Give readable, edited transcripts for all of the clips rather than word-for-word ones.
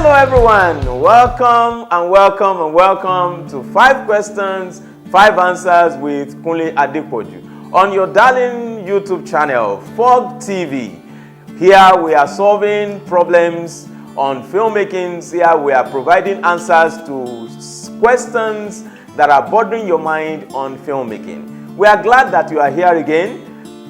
Hello everyone, welcome to 5 questions, 5 answers with Kunle Adepoju on your darling YouTube channel, Fog TV. Here we are solving problems on filmmaking. Here we are providing answers to questions that are bothering your mind on filmmaking. We are glad that you are here again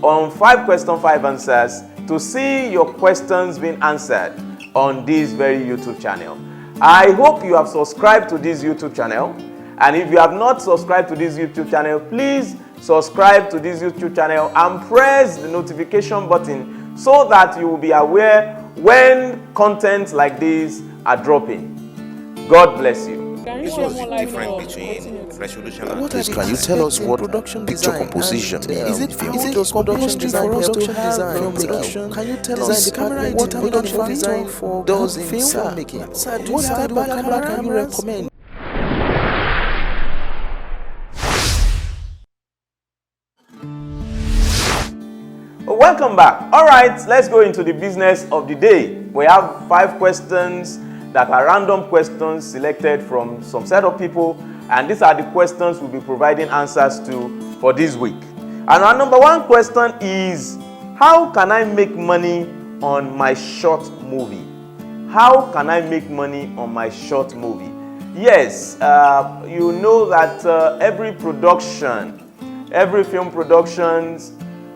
on 5 questions, 5 answers to see your questions being answered on this very YouTube channel. I hope you have subscribed to this YouTube channel, and if you have not subscribed to this YouTube channel, please subscribe to this YouTube channel and press the notification button so that you will be aware when content like this are dropping. God bless you. What was the difference between resolution and Please, can you tell us what picture composition means? Is it compulsory for us to have film production? Can you tell us what production design does in filmmaking? What type of camera can you recommend? Welcome back. All right, let's go into the business of the day. We have 5 questions that are random questions selected from some set of people, and these are the questions we'll be providing answers to for this week. And our number 1 question is, how can I make money on my short movie? How can I make money on my short movie? Yes, you know that every film productions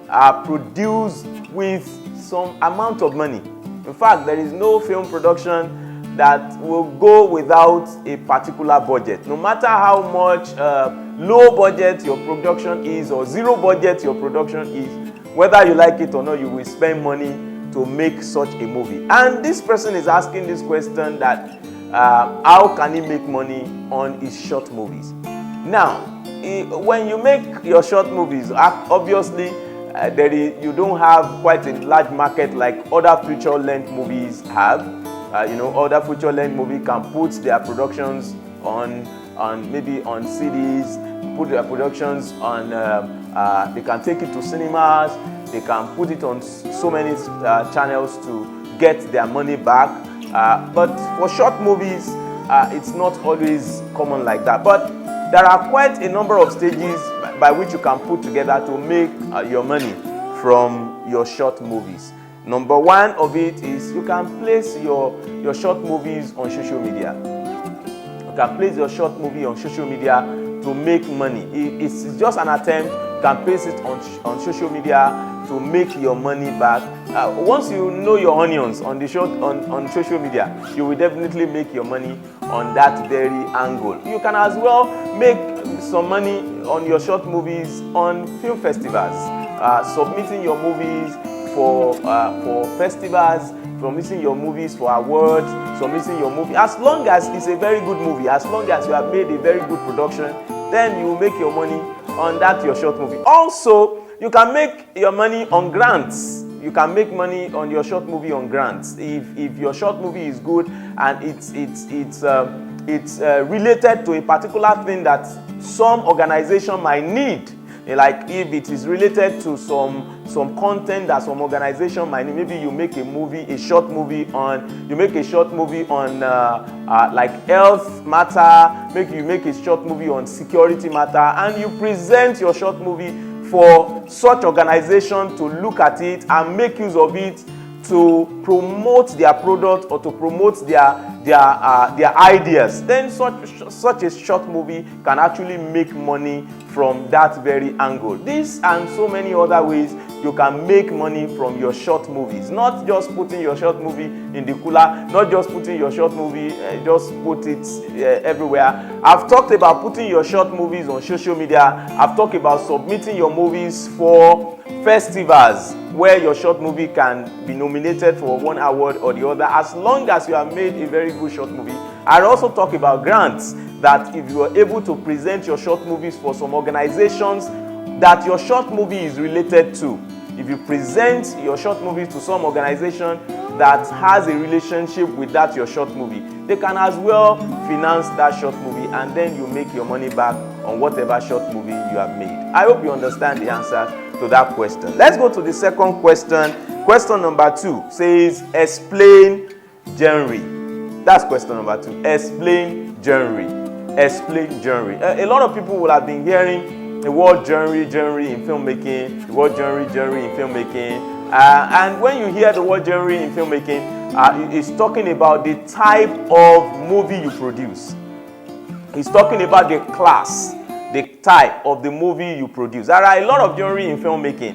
are produced with some amount of money. In fact, there is no film production that will go without a particular budget. No matter how much low budget your production is or zero budget your production is, whether you like it or not, you will spend money to make such a movie. And this person is asking this question that how can he make money on his short movies? Now, when you make your short movies, obviously you don't have quite a large market like other feature-length movies have. Other feature-length movies can put their productions on maybe on CDs, put their productions on. They can take it to cinemas. They can put it on so many channels to get their money back. But for short movies, it's not always common like that. But there are quite a number of stages by which you can put together to make your money from your short movies. Number 1 of it is you can place your short movies on social media. You can place your short movie on social media to make money. It's just an attempt. You can place it on social media to make your money back. Once you know your onions on social media, you will definitely make your money on that very angle. You can as well make some money on your short movies on film festivals, submitting your movies for festivals, submitting your movies for awards, submitting your movie. As long as it's a very good movie, as long as you have made a very good production, then you will make your money on that your short movie. Also, you can make your money on grants. You can make money on your short movie on grants. If your short movie is good and it's related to a particular thing that some organization might need. Like if it is related to some content that some organization might need, maybe you make a short movie on like health matter, maybe you make a short movie on security matter, and you present your short movie for such organization to look at it and make use of it to promote their product or to promote their ideas, then such a short movie can actually make money from that very angle. This and so many other ways you can make money from your short movies. Not just putting your short movie in the cooler, not just putting your short movie, just put it everywhere. I've talked about putting your short movies on social media. I've talked about submitting your movies for festivals where your short movie can be nominated for one award or the other, as long as you have made a very good short movie. I also talk about grants, that if you are able to present your short movies for some organizations that your short movie is related to, if you present your short movies to some organization that has a relationship with that your short movie, they can as well finance that short movie, and then you make your money back on whatever short movie you have made. I hope you understand the answer to that question. Let's go to the second question. Question number 2 says, explain genre. That's question number 2. Explain genre. Explain genre. A lot of people will have been hearing the word genre in filmmaking, the word genre in filmmaking. And when you hear the word genre in filmmaking, it's talking about the type of movie you produce. It's talking about the class, the type of the movie you produce. There are a lot of genre in filmmaking.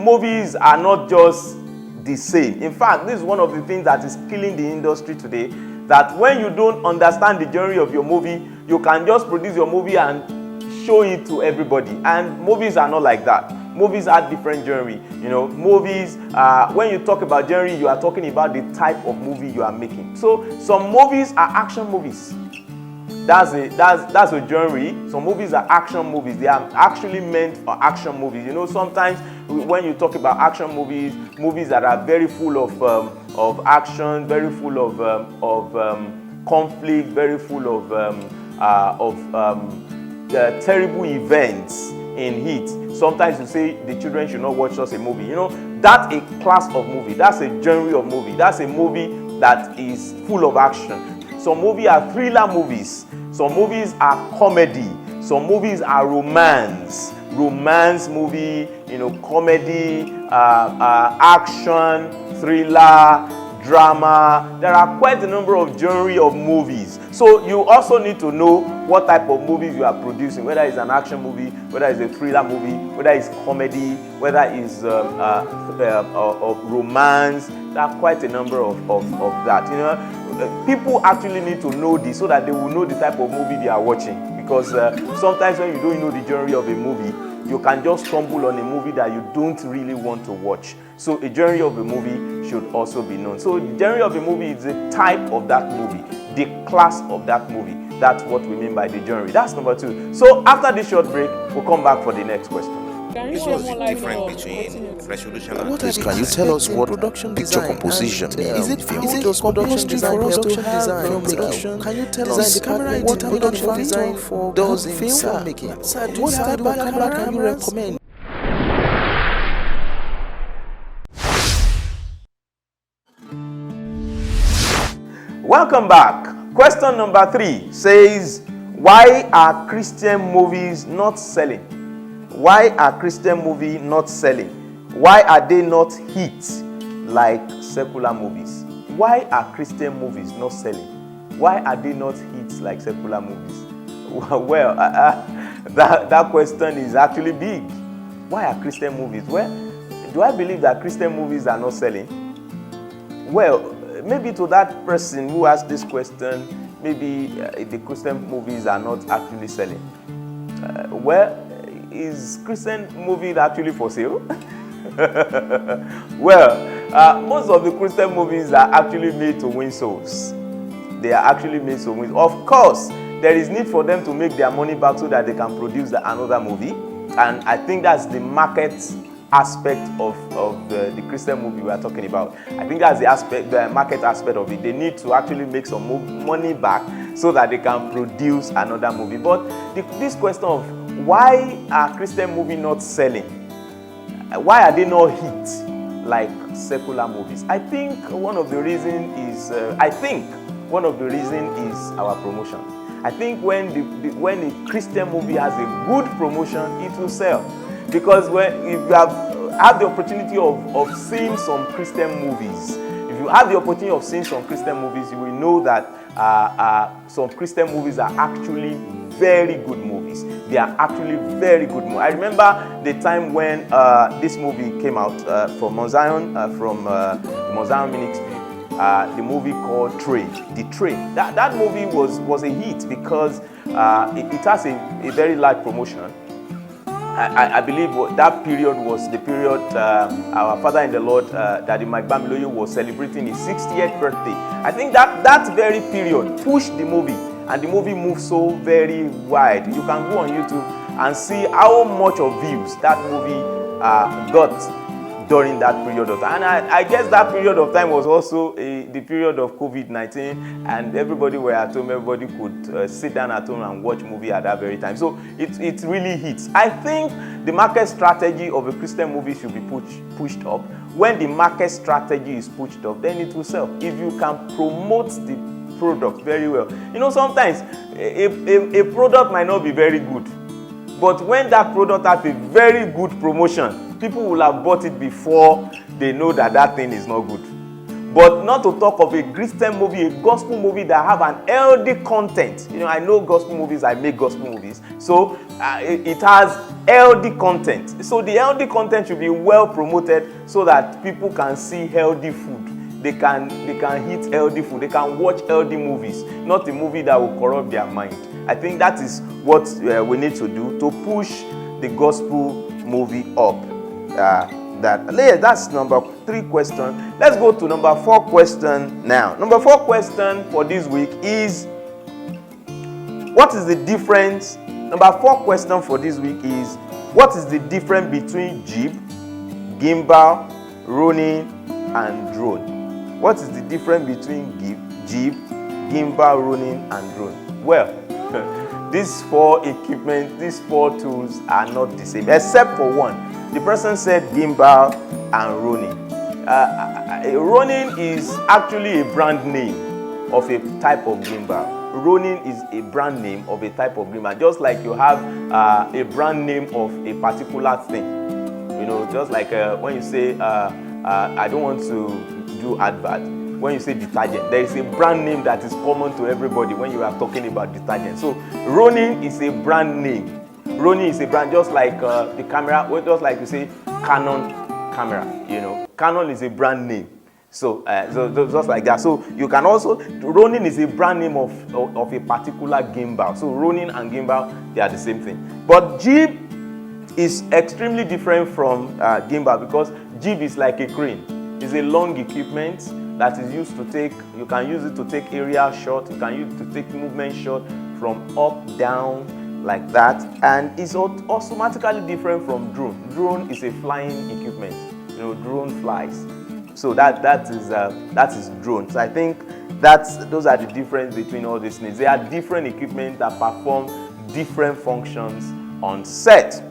Movies are not just the same. In fact, this is one of the things that is killing the industry today, that when you don't understand the genre of your movie, you can just produce your movie and show it to everybody. And movies are not like that. Movies are different genre. You know, movies, when you talk about genre, you are talking about the type of movie you are making. So some movies are action movies. That's a genre. Some movies are action movies. They are actually meant for action movies. You know, sometimes when you talk about action movies, movies that are very full of action, very full of conflict, very full of terrible events in it. Sometimes you say the children should not watch such a movie. You know, that's a class of movie. That's a genre of movie. That's a movie that is full of action. Some movies are thriller movies. Some movies are comedy. Some movies are romance movie, you know, comedy, action, thriller, drama. There are quite a number of genre of movies. So you also need to know what type of movies you are producing, whether it's an action movie, whether it's a thriller movie, whether it's comedy, whether it's romance. There are quite a number of that. You know, people actually need to know this so that they will know the type of movie they are watching. Because sometimes when you don't know the genre of a movie, you can just stumble on a movie that you don't really want to watch. So a genre of a movie should also be known. So the genre of a movie is the type of that movie, the class of that movie. That's what we mean by the genre. That's number 2. So after this short break, we'll come back for the next question. What is the difference between resolution and Please, can you tell us what picture composition Is it film? just compulsory for us to have film production? Can you tell us what production design for does in filmmaking? What type of camera can you recommend? Welcome back. Question number 3 says, why are Christian movies not selling? Why are Christian movies not selling? Why are they not hits like secular movies? Why are Christian movies not selling? Why are they not hits like secular movies? Well, that question is actually big. Why are Christian movies? Well, do I believe that Christian movies are not selling? Well, maybe to that person who asked this question, maybe the Christian movies are not actually selling. Well, is Christian movies actually for sale? Well, most of the Christian movies are actually made to win souls. They are actually made to win. Of course, there is need for them to make their money back so that they can produce another movie. And I think that's the market aspect of the Christian movie we are talking about. I think that's the market aspect of it. They need to actually make some money back so that they can produce another movie. But this question of why are Christian movies not selling? Why are they not hit like secular movies? I think one of the reasons is our promotion. I think when a Christian movie has a good promotion, it will sell. Because if you have the opportunity of seeing some Christian movies, if you have the opportunity of seeing some Christian movies, you will know that some Christian movies are actually very good movies. They are actually very good movies. I remember the time when this movie came out from Mount Zion, from Mount Zion Ministry, the movie called Train. The Train. That movie was a hit because it has a very large promotion. I believe that period was the period our father in the Lord, Daddy Mike Bamiloye, was celebrating his 60th birthday. I think that very period pushed the movie, and the movie moved so very wide. You can go on YouTube and see how much of views that movie got during that period of time. And I guess that period of time was also the period of COVID-19, and everybody were at home. Everybody could sit down at home and watch movie at that very time. So it really hits. I think the market strategy of a Christian movie should be pushed up. when the market strategy is pushed up, then it will sell. If you can promote the product very well. You know, sometimes a product might not be very good, but when that product has a very good promotion, people will have bought it before they know that that thing is not good. But not to talk of a Christian movie, a gospel movie that have an healthy content. You know, I know gospel movies, I make gospel movies. So it has healthy content. So the healthy content should be well promoted so that people can see healthy food. They can eat healthy food. They can watch healthy movies, not a movie that will corrupt their mind. I think that is what we need to do to push the gospel movie up. That's number 3 question. Let's go to number 4 question now. Number 4 question for this week is, what is the difference? Number 4 question for this week is, what is the difference between jib, gimbal, Ronin, and drone? What is the difference between jib, gimbal, Ronin, and drone? Well, these 4 equipment, these 4 tools are not the same, except for one. The person said gimbal and Ronin. Ronin is actually a brand name of a type of gimbal. Ronin is a brand name of a type of gimbal. Just like you have a brand name of a particular thing. You know, just like when you say, I don't want to do advert. When you say detergent, there is a brand name that is common to everybody when you are talking about detergent. So Ronin is a brand name. Ronin is a brand, just like the camera, just like you say Canon camera, you know. Canon is a brand name. So just like that. So you can also, Ronin is a brand name of a particular gimbal. So Ronin and gimbal, they are the same thing. But jib is extremely different from gimbal, because jib is like a crane. It's a long equipment that is used to take, you can use it to take aerial shot, you can use it to take movement shot from up, down, like that, and it's automatically different from drone. Drone is a flying equipment. You know, drone flies. So that is drone. So I think those are the difference between all these things. They are different equipment that perform different functions on set.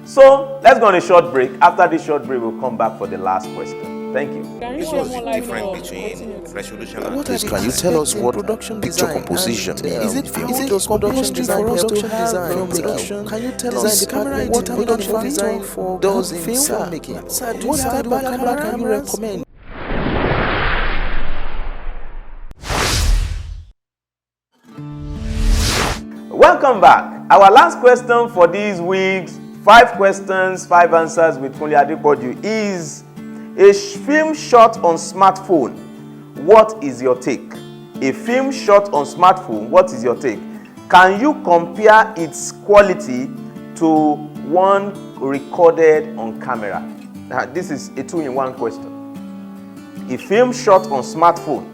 So let's go on a short break. After this short break, we'll come back for the last question. Thank you. This was the difference between resolution and Please, can you tell us what picture composition Is it means? just compulsory for us to have film production? Can you tell us what production design for does in filmmaking? What type of camera can you recommend? Welcome back. Our last question for this week's 5 questions, 5 answers with Kunle Adepoju is, a film shot on smartphone, what is your take? A film shot on smartphone, what is your take? Can you compare its quality to one recorded on camera? Now, this is a 2-in-1 question. A film shot on smartphone,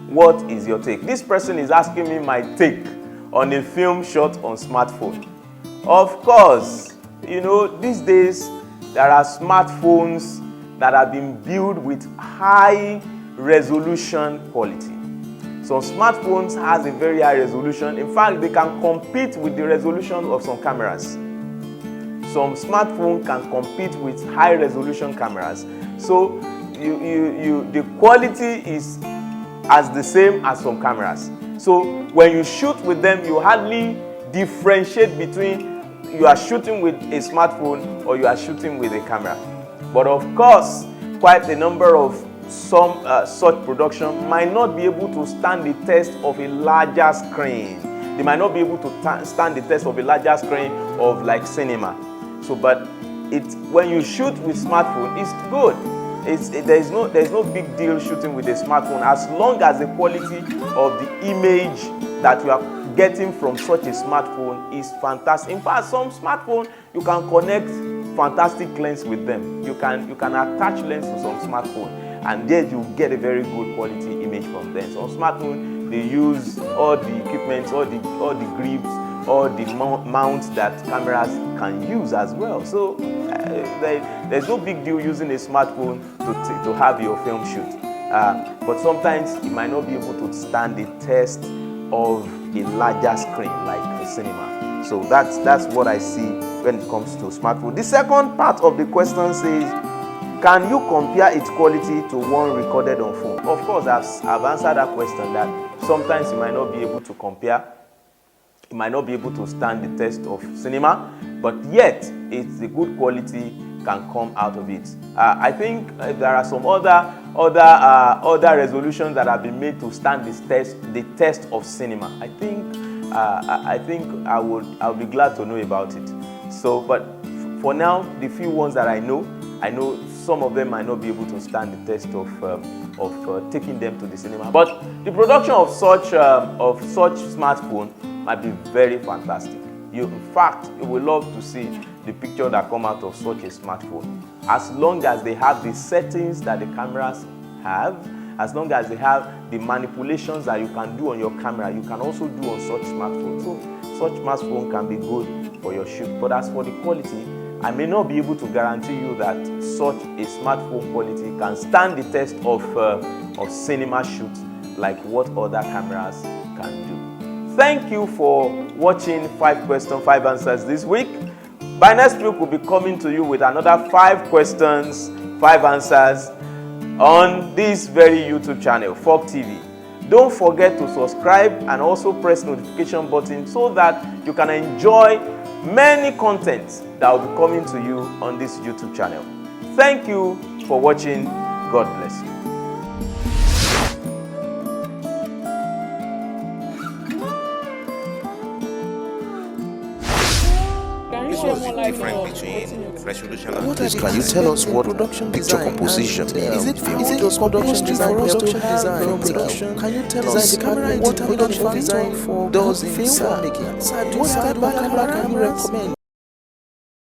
what is your take? This person is asking me my take on a film shot on smartphone. Of course, you know, these days there are smartphones that have been built with high resolution quality. Some smartphones has a very high resolution. In fact, they can compete with the resolution of some cameras. Some smartphone can compete with high resolution cameras. So the quality is as the same as some cameras. So when you shoot with them, you hardly differentiate between you are shooting with a smartphone or you are shooting with a camera. But of course, quite a number of some such production might not be able to stand the test of a larger screen. They might not be able to stand the test of a larger screen of like cinema. So, but when you shoot with smartphone, it's good. There's no big deal shooting with a smartphone as long as the quality of the image that you are getting from such a smartphone is fantastic. In fact, some smartphone you can connect fantastic lens with them. You can attach lens to some smartphone, and there you get a very good quality image from them. So on smartphone, they use all the equipment, all the grips, all the mounts that cameras can use as well. So there's no big deal using a smartphone to have your film shoot. But sometimes it might not be able to stand the test of a larger screen like the cinema. So that's what I see when it comes to smartphone. The second part of the question says, Can you compare its quality to one recorded on phone? Of course, I've answered that question, that sometimes you might not be able to compare. You might not be able to stand the test of cinema, but yet it's the good quality can come out of it. I think there are some other resolutions that have been made to stand the test of cinema. I think I'll be glad to know about it. So, but for now, the few ones that I know some of them might not be able to stand the test of taking them to the cinema. But the production of such smartphone might be very fantastic. In fact, you will love to see the picture that come out of such a smartphone. As long as they have the settings that the cameras have, as long as they have the manipulations that you can do on your camera, you can also do on such smartphone. So such smartphone can be good for your shoot. But as for the quality, I may not be able to guarantee you that such a smartphone quality can stand the test of cinema shoot like what other cameras can do. Thank you for watching 5 questions, 5 answers this week. By next week, we'll be coming to you with another 5 questions, 5 answers on this very YouTube channel, 4TV. Don't forget to subscribe and also press notification button so that you can enjoy many contents that will be coming to you on this YouTube channel. Thank you for watching. God bless you. What is the difference between resolution and Can you tell us what picture composition Is it production design for production? Can you tell us what production design for film making? What type of camera can you recommend?